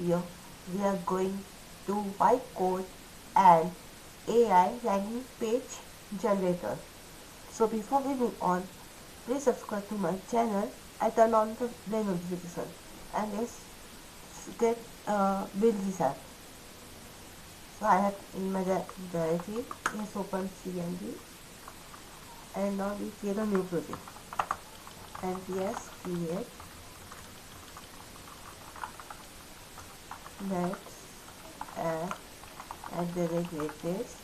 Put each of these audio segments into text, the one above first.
video, we are going to write code and AI landing page generator. So before we move on, please subscribe to my channel and turn on the bell notification, and let's get build this app. So I have in my directory, let's open cmd, and now we create a new project. nps create, let's add at the greatest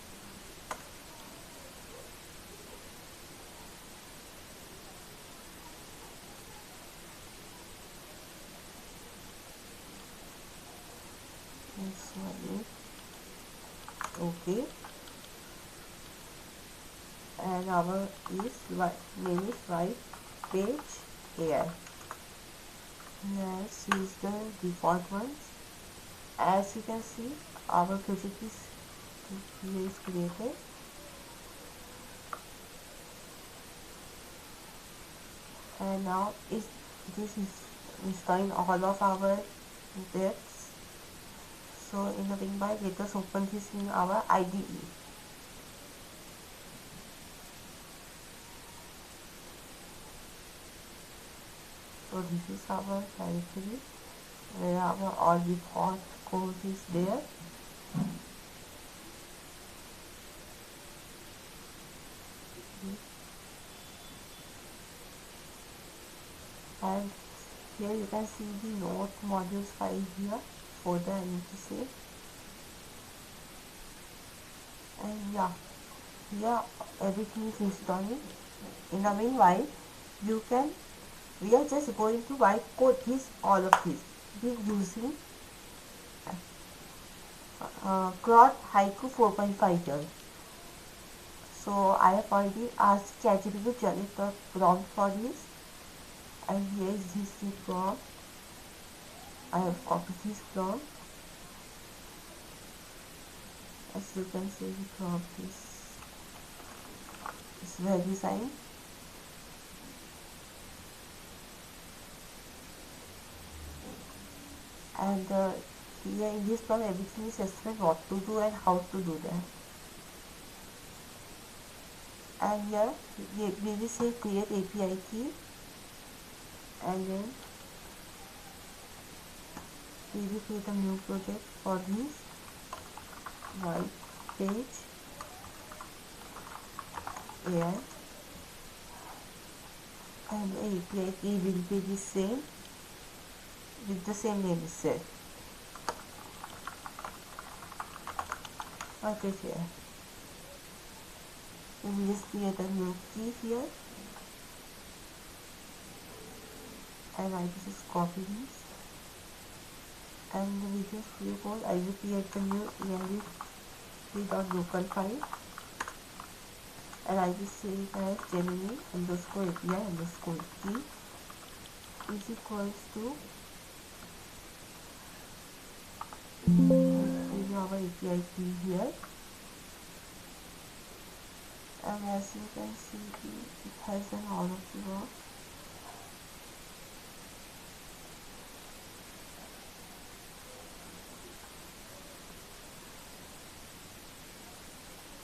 okay, and our name is white page AI. Let's use the default ones. As you can see, our project is created, and now this is installing all of our depths. So in the meanwhile, let us open this in our IDE. So this is our directory where our all default code is there. And here you can see the node modules file here, folder I need to save. And yeah, here everything is installing. In the meanwhile, we are just going to write code all of this using Claude Haiku 4.5 here. So I have already asked ChatGPT to generate the prompt for this, and here is this prompt. I have copied this prompt. As you can see, the prompt is well designed. And here in this prompt, everything is explained what to do and how to do that. And here we will say create API key, and then we will create a new project for this white page AI, and the API key will be the same with the same name itself. Okay, here we will just create a new key here, and I will just copy this, and we just code. I will create the new env3.local file, and I will say it as Gemini _ API _ key is equals to our API key here. And as you can see, it has an all of the work.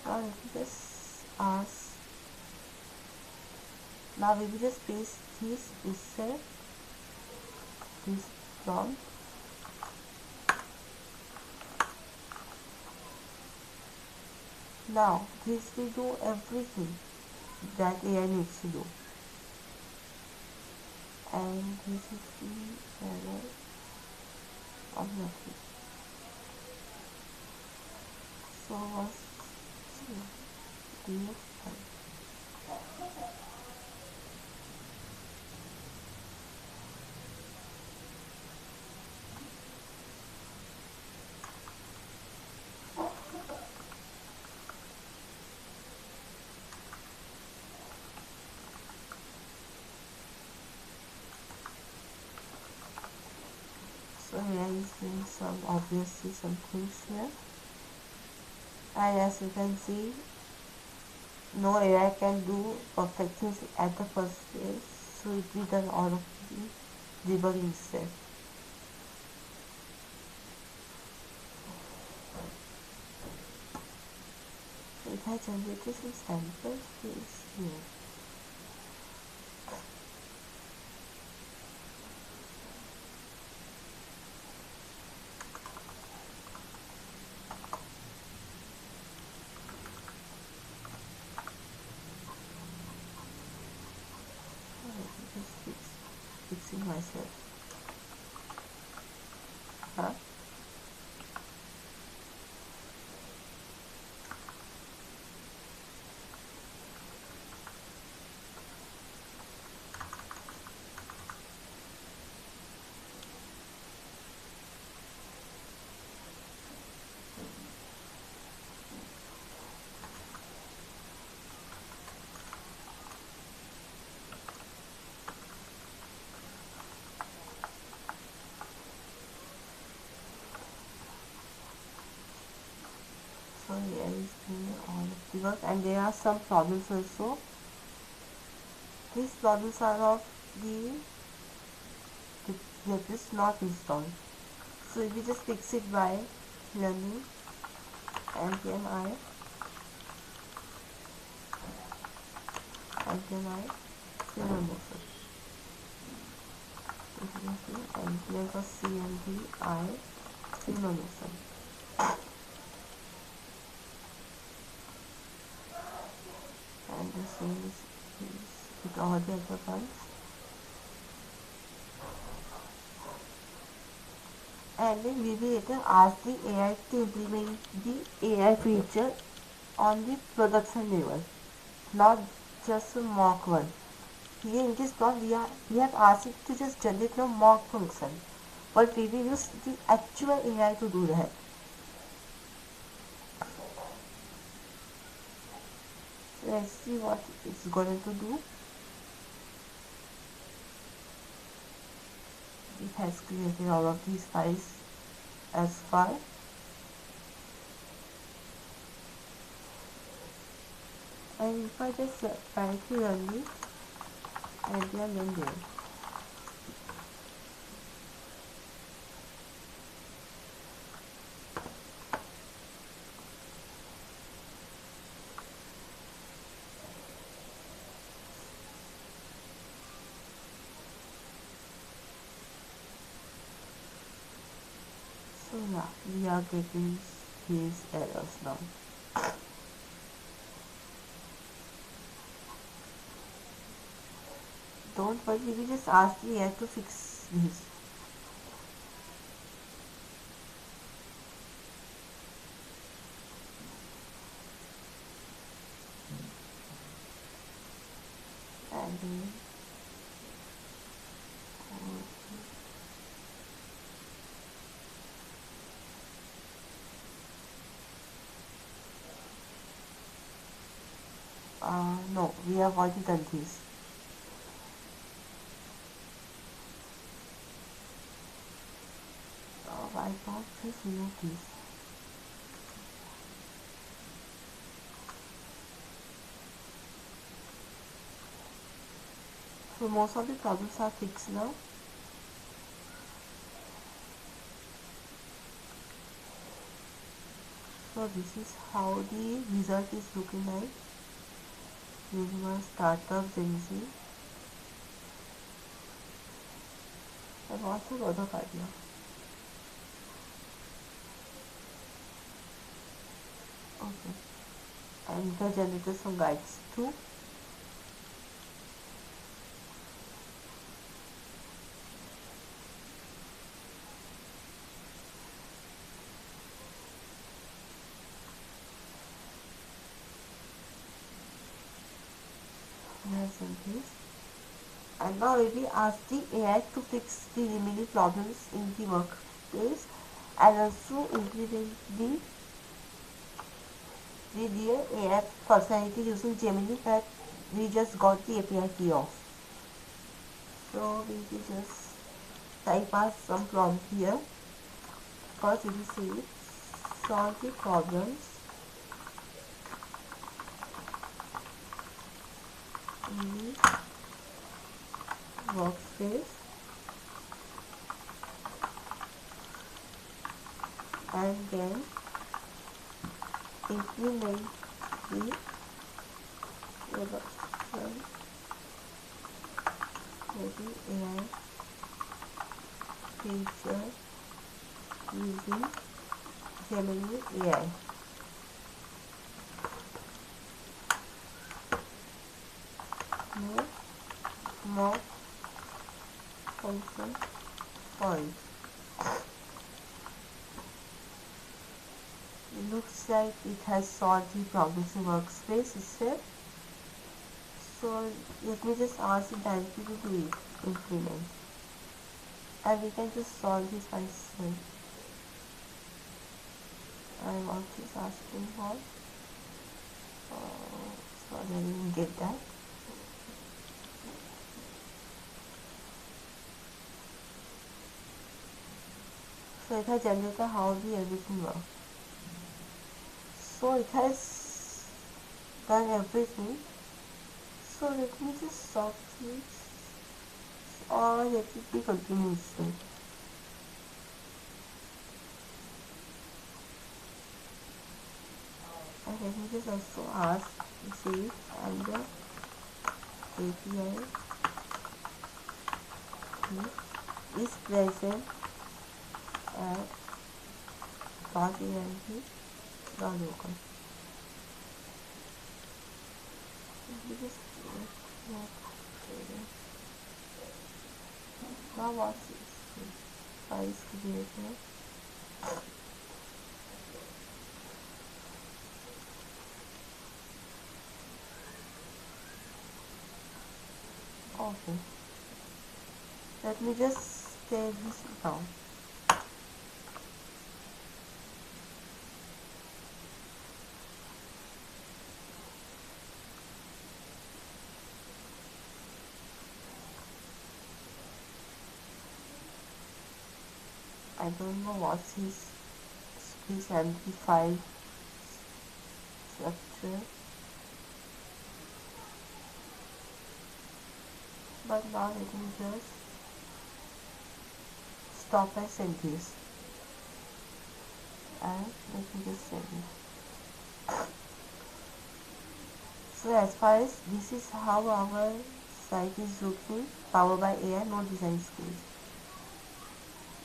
Now let me just ask. Now we will just paste this itself, this prompt. Now this will do everything that AI needs to do, and this is the error of nothing. So what's the next time? So here is doing some things here, and as you can see, no AI can do perfect things at the first stage, so it will done all of the debugging itself. I generated some samples, please? Here. Just fixing myself. Huh? So here is doing all of the work, and there are some problems also. These problems are of the that is not installed. So if we just fix it by learning npm I serial motion. If you can see npm for cmd I serial motion. And the same is with all the other ones. And then we will later ask the AI to implement the AI feature on the production level, not just a mock one. Here in this plot we have asked it to just generate a mock function, but we will use the actual AI to do that. Let's see what it's going to do. It has created all of these files as far. And if I just directly run this npm then there. So yeah, we are getting these errors now. Don't worry, we will just ask the AI to fix this. And then no, we have already done this. I thought just remove this. So most of the problems are fixed now. So this is how the result is looking like. Using my startup Zenzi. And what's the other idea? Okay. And the generated some guides too. This. And now we will ask the AI to fix the remaining problems in the workplace and also implement the real AI functionality using Gemini that we just got the API key of. So we will just type out some prompt here. First we will say solve the problems in the workspace and then implement see Vercel maybe AI feature using Gemini AI. More function point. It looks like it has solved the progressive workspace itself. So let me just ask it directly to do it, implement. And we can just solve this by itself. And what is asking for? Sorry, I didn't get that. So it has generated how the everything works. So it has done everything. So let me just stop this, or let it be continuously. And let me just also ask see and the API is present at .env.local. Now what is file is created. Okay. Let me just save this down. I don't know what is this amplified structure, but now let me just stop and send this, and let me just send it. So as far as this is how our site is looking, powered by AI, no design skills.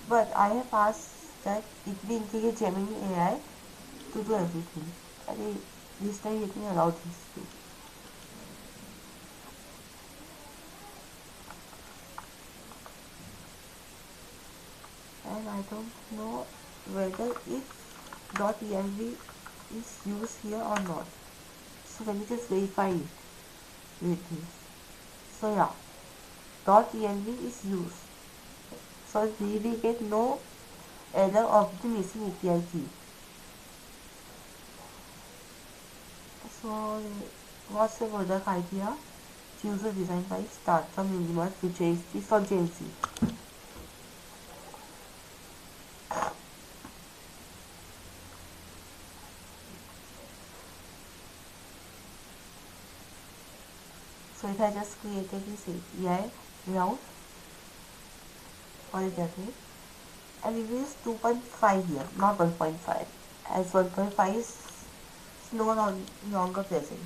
But I have asked that it will integrate Gemini AI to do everything. And this time it will allow this to. And I don't know whether if .env is used here or not. So let me just verify it with this. So yeah, .env is used. So we will get no error of the missing API key. So what's the product idea? User designed by Start from Minimal Futuristic for Gen Z. So it has just created this API route for the template, and we use 2.5 here, not 1.5, as 1.5 is no longer present.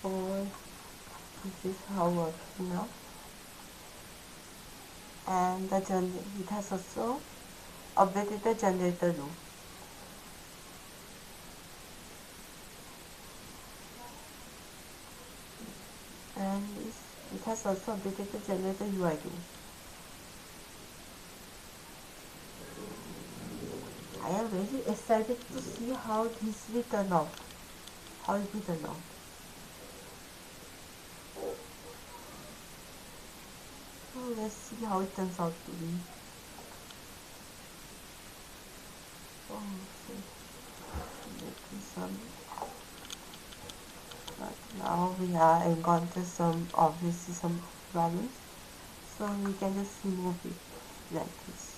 So this is how working now, and it has also updated the generator loop. And it has also updated the generator UI too. I am very excited to see how this will turn out. How it will turn out. So let's see how it turns out to be. Oh, some. But now we are encountered obviously some problems, so we can just remove it like this.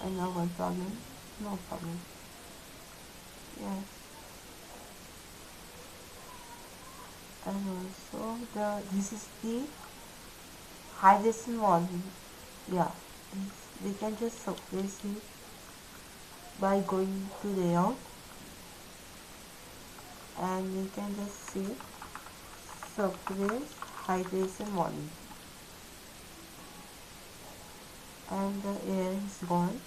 And now one problem, no problem. Yes. and also this is the hydration warning. Yeah, we can just suppress it by going to layout, and we can just say suppress hydration warning, and the air is gone,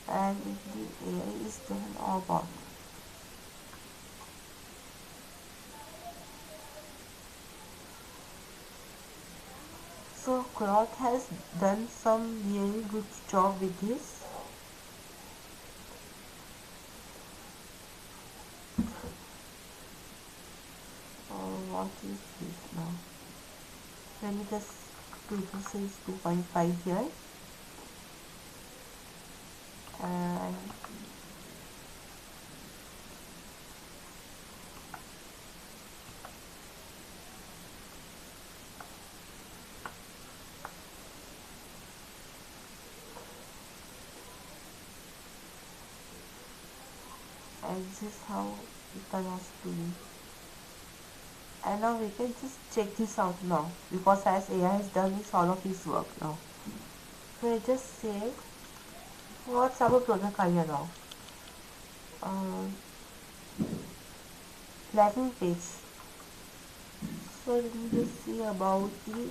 and the air is turned off. So Cloud has done some really good job with this. What is this now? Let me just say 2.5 here, and this is how it turns out to be. And now we can just check this out now, because as AI has done this all of his work now. So I just say what's our product idea now. Landing page. So let me just see about the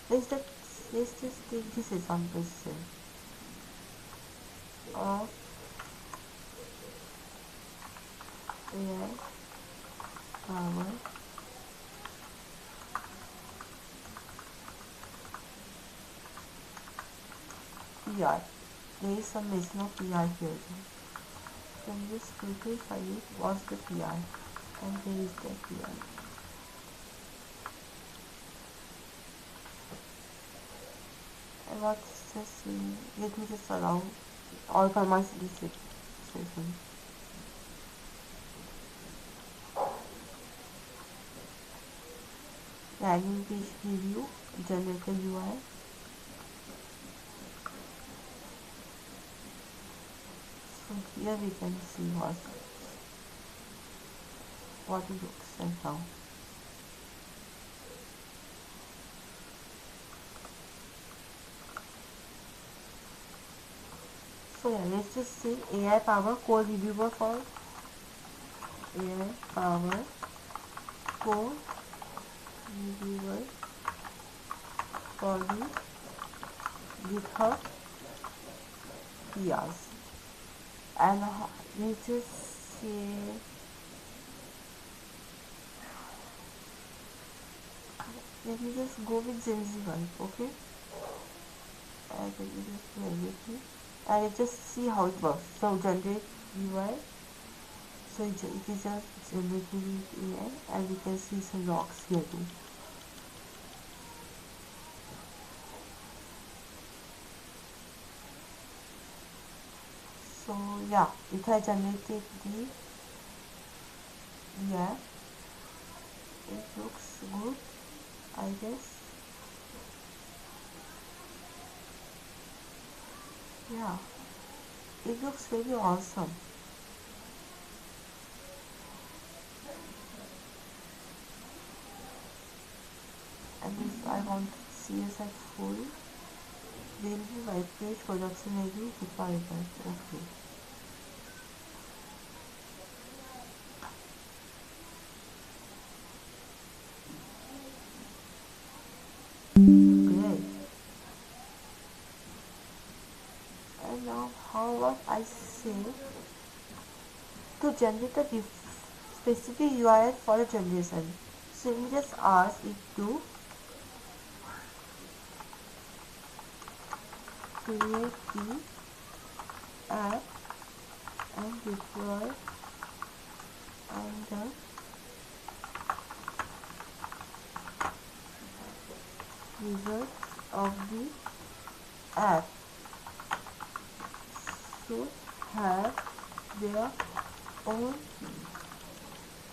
let's just take this example of AI power PR. There is some mention of PR here. Can you just quickly find it? What's the PR? And there is the PR. And what's just let me just allow all commands in this session. Landing page preview, generator UI. So here we can see what it looks like now. So yeah, let's just say AI power code reviewer for AI power code reviewer for the GitHub PRs. And let's just say let me just go with Gen Z one, okay? And let me just do everything. And let's just see how it works. So generate UI. So it is just generating AI, and we can see some logs here too. So yeah, it has generated the AI. It looks good, I guess. Yeah, it looks very awesome. And if I want to see as a full, there will be white page production ID required. Okay. Great. And now how about I say to generate a specific URL for a generation. So we just ask it to create the app and deploy and the users of the app should have their own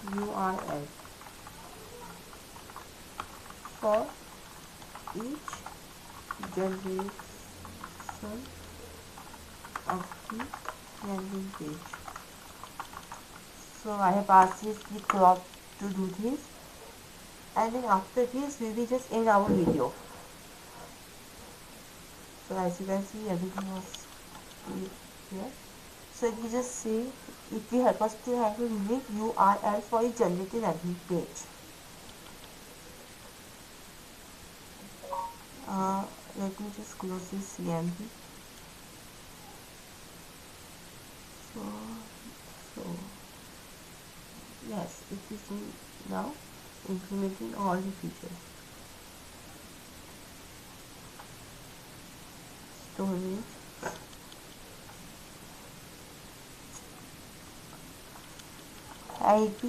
URL for each generation of the landing page. So I have asked the crop to do this, and then after this we will just end our video. So as you can see, everything was here. So it will just say it will help us to have a unique URL for a generated landing page. Let me just close this CMD. So yes, it is now implementing all the features. Storage. It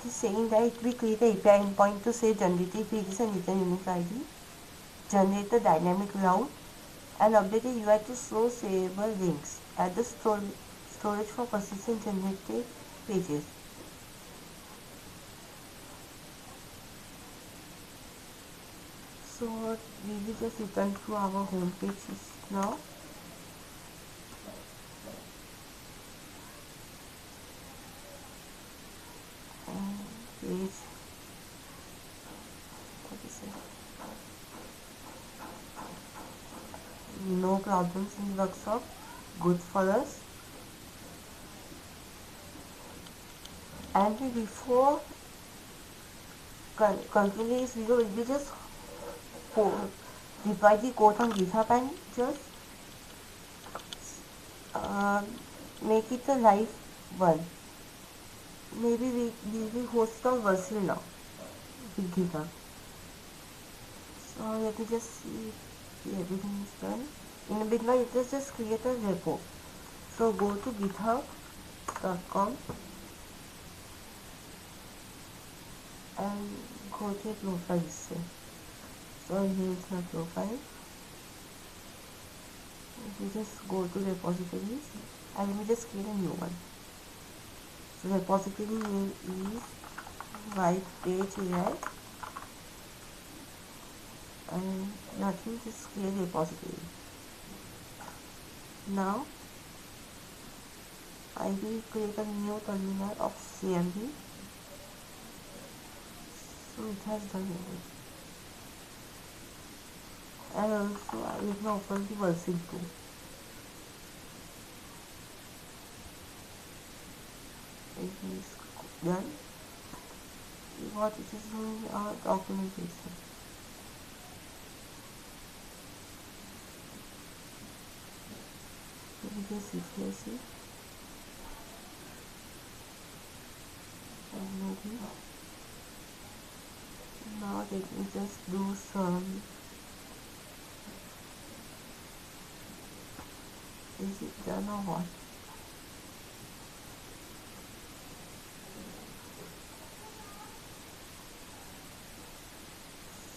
is saying that it will create a API endpoint to save generated pages and return unique ID, generate a dynamic route, and update the UI to show savable links. Add the storage for persistent generated pages. So we will just return to our home page now. Page 47. No problems in the workshop. Good for us. And before concluding this video, we will just deploy the code on GitHub and just make it a live one. Maybe we will host on Vercel now with GitHub. So let me just see if everything is done. In a bit now, let us just create a repo. So go to github.com and go to your profile. So here is my profile. We just go to repositories and we just create a new one. So repository name is white page AI and nothing, just create repository. Now I will create a new terminal of CMD. So it has done it. And also I will now open the Vercel too. It is done. What it is doing our documentation. So we just replace it. And maybe now let me just do some. Is it done or what?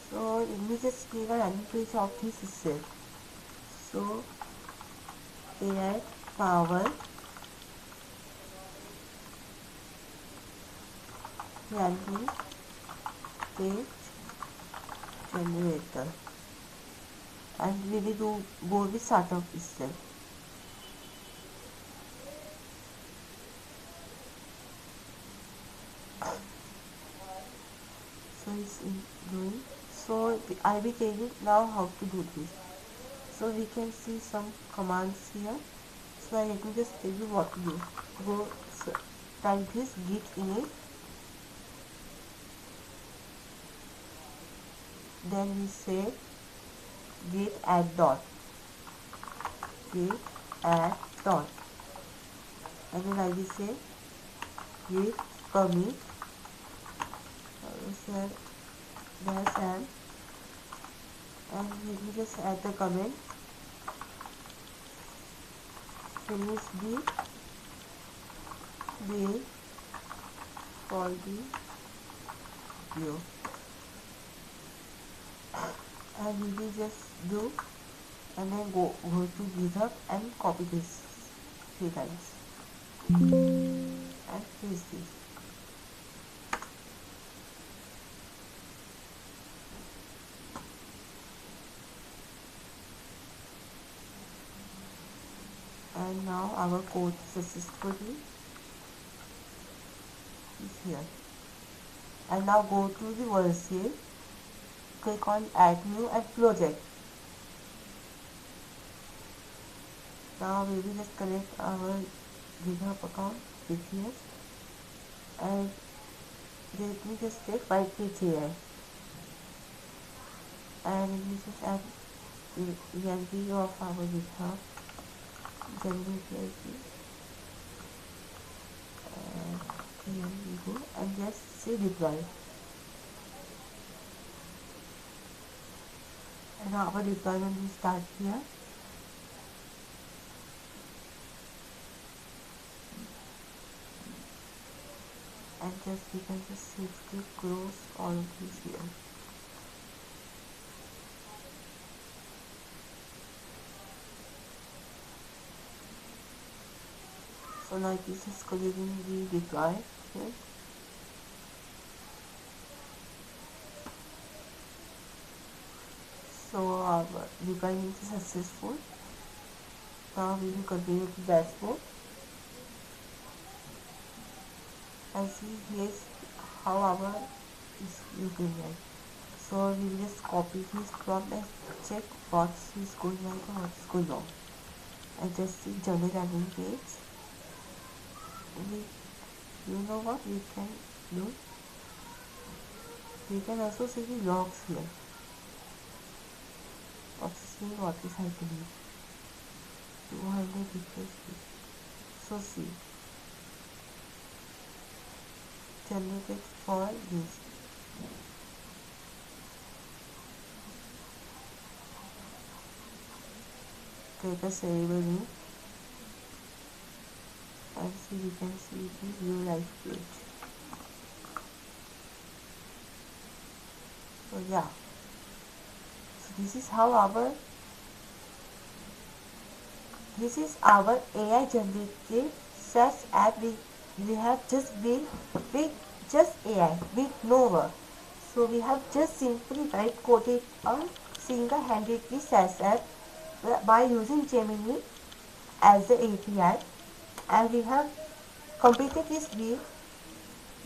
So let me just create a landing page of this itself. So AI power landing page generator, and we will go with startup itself. So it's doing. So I will tell you now how to do this. So we can see some commands here. So let me just tell you what to do. Go type this git init. Then we say git add dot. Git add dot. And then I will say git commit. Dash and we just add the comment. Finish the build for the view, and we will just do, and then go to GitHub and copy this 3 times and paste this. And now our code successfully here. And now go to the Vercel, click on add new and project. Now we will just connect our GitHub account with here, and let me just take white page here, and we just add the EMP of our GitHub, generate EMP, and here we go, and just say deploy. And now our deployment will start here. And just we can just safely close all of these here. So now this is closing the deploy here. So our deployment is successful. Now we will continue to dashboard. And see here's how our is looking like. So we will just copy this prompt and check what is going right or what is going wrong. And just see generate landing page. You know what we can do? We can also see the logs here of seeing what is happening. 200 refresh. So see. Generated for this. Create a variable new, and see we can see the view live page. So yeah, so this is our AI generated SaaS app. We have just built with just AI with no work. So we have just simply write coded a single-handedly SaaS app by using Gemini as the API, and we have completed this view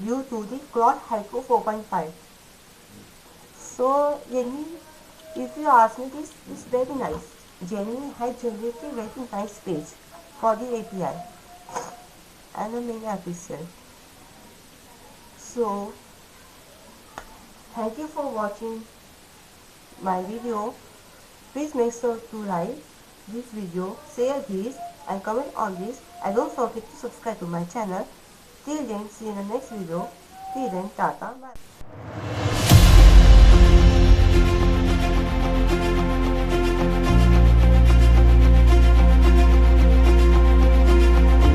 to the Claude Hypo 4.5. So Gemini, if you ask me, this is very nice. Gemini has generated very nice page for the API, and I'm really appreciate. So thank you for watching my video. Please make sure to like this video, share this and comment on this, and don't forget to subscribe to my channel. Till then, see you in the next video. Till then, tata, bye.